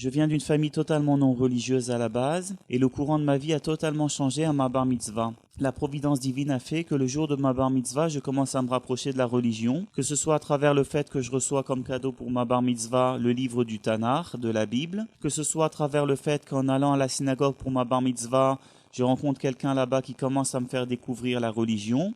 Je viens d'une famille totalement non religieuse à la base et le courant de ma vie a totalement changé à ma bar mitzvah. La providence divine a fait que le jour de ma bar mitzvah, je commence à me rapprocher de la religion, que ce soit à travers le fait que je reçois comme cadeau pour ma bar mitzvah le livre du Tanakh, de la Bible, que ce soit à travers le fait qu'en allant à la synagogue pour ma bar mitzvah, je rencontre quelqu'un là-bas qui commence à me faire découvrir la religion.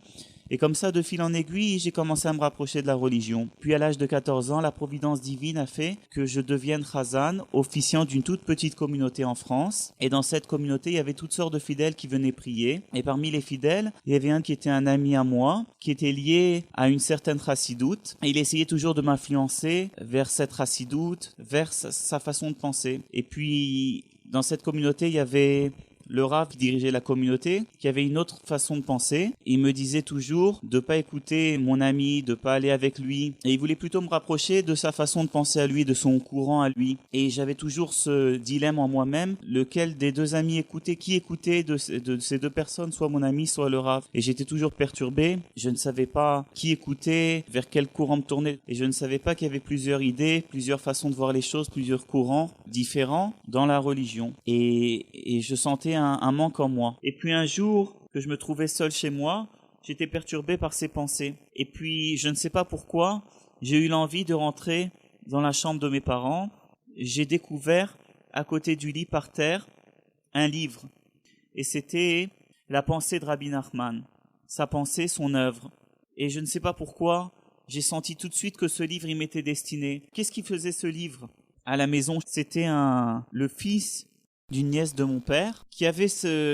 Et comme ça, de fil en aiguille, j'ai commencé à me rapprocher de la religion. Puis à l'âge de 14 ans, la providence divine a fait que je devienne chazan, officiant d'une toute petite communauté en France. Et dans cette communauté, il y avait toutes sortes de fidèles qui venaient prier. Et parmi les fidèles, il y avait un qui était un ami à moi, qui était lié à une certaine chassidoute. Et il essayait toujours de m'influencer vers cette chassidoute, vers sa façon de penser. Et puis, dans cette communauté, il y avait le Rav qui dirigeait la communauté, qui avait une autre façon de penser. Il me disait toujours de pas écouter mon ami, de pas aller avec lui. Et il voulait plutôt me rapprocher de sa façon de penser à lui, de son courant à lui. Et j'avais toujours ce dilemme en moi-même, lequel des deux amis écouter, qui écoutait de ces deux personnes, soit mon ami, soit le Rav. Et j'étais toujours perturbé. Je ne savais pas qui écouter, vers quel courant me tourner. Et je ne savais pas qu'il y avait plusieurs idées, plusieurs façons de voir les choses, plusieurs courants différents dans la religion. Et je sentais un manque en moi. Et puis un jour que je me trouvais seul chez moi, j'étais perturbé par ces pensées. Et puis je ne sais pas pourquoi, j'ai eu l'envie de rentrer dans la chambre de mes parents. J'ai découvert à côté du lit par terre un livre. Et c'était la pensée de Rabbi Nachman, sa pensée, son œuvre. Et je ne sais pas pourquoi, j'ai senti tout de suite que ce livre, il m'était destiné. Qu'est-ce qui faisait ce livre à la maison? C'était le fils d'une nièce de mon père qui avait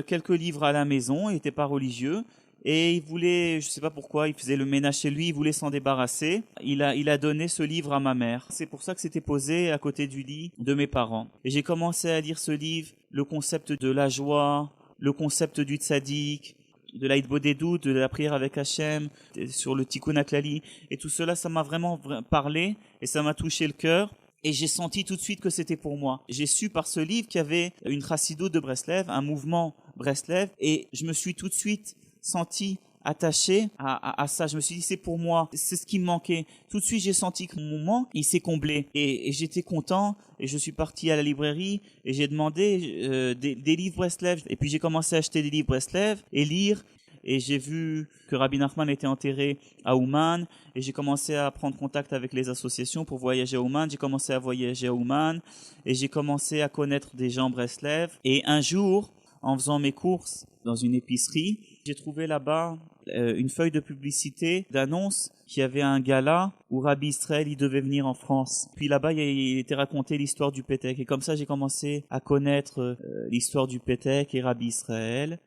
quelques livres à la maison, il n'était pas religieux et il voulait, je sais pas pourquoi, il faisait le ménage chez lui, il voulait s'en débarrasser. Il a donné ce livre à ma mère. C'est pour ça que c'était posé à côté du lit de mes parents. Et j'ai commencé à lire ce livre, le concept de la joie, le concept du tzaddik, de l'Aïd-Bodedut, de la prière avec Hachem, sur le Tikkun HaKlali. Et tout cela, ça m'a vraiment parlé et ça m'a touché le cœur. Et j'ai senti tout de suite que c'était pour moi. J'ai su par ce livre qu'il y avait une chassidoute de Breslev, un mouvement Breslev, et je me suis tout de suite senti attaché à ça. Je me suis dit, c'est pour moi, c'est ce qui me manquait. Tout de suite, j'ai senti que mon manque, il s'est comblé. Et j'étais content, et je suis parti à la librairie, et j'ai demandé des livres Breslev. Et puis j'ai commencé à acheter des livres Breslev, et lire. Et j'ai vu que Rabbi Nachman était enterré à Ouman, et j'ai commencé à prendre contact avec les associations pour voyager à Ouman. J'ai commencé à voyager à Ouman, et j'ai commencé à connaître des gens Breslev. Et un jour, en faisant mes courses dans une épicerie, j'ai trouvé là-bas une feuille de publicité, d'annonce, qui avait un gala où Rabbi Israël, il devait venir en France. Puis là-bas, il était raconté l'histoire du Pétek. Et comme ça, j'ai commencé à connaître l'histoire du Pétek et Rabbi Israël.